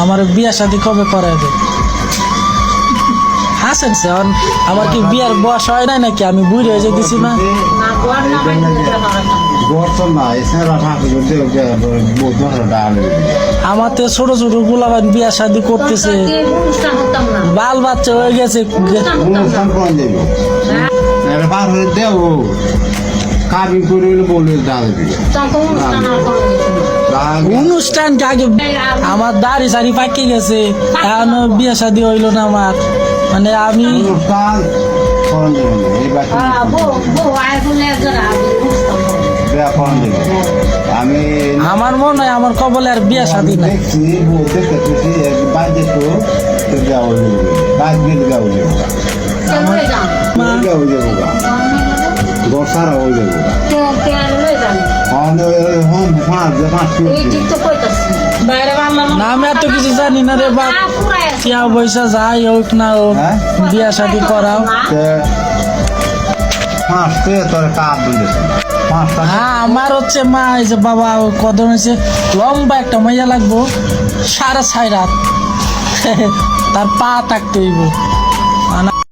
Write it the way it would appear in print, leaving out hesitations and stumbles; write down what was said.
আমার বিয়া শাদী কবে করায় দে হাসেন স্যার আমার কি বিয়ার বয়স হয় নাই নাকি আমি বুড়ি হয়ে যেতেছি না আমার তো ছোট ছোট গুলাবান বিয়া শাদী করতেছে বাল বাচ্চা হয়ে গেছে অনুষ্ঠান আগে আমার দাড়ি সারি পাকি গেছে এখন বিয়া শাদী হইলো না আমার মানে আমি আমার মনে হয় আমার কবলে আর বিয়া শাদী নাই না আমি এত কিছু জানি না রে বাপ টিয়া পয়সা যাই হোক না হোক বিয়া শাদী করাও হ্যাঁ আমার হচ্ছে মা হয়েছে বাবা কদম হয়েছে লম্বা একটা মাইয়া লাগবো 6.5 রাত তার পা থাকতে হইব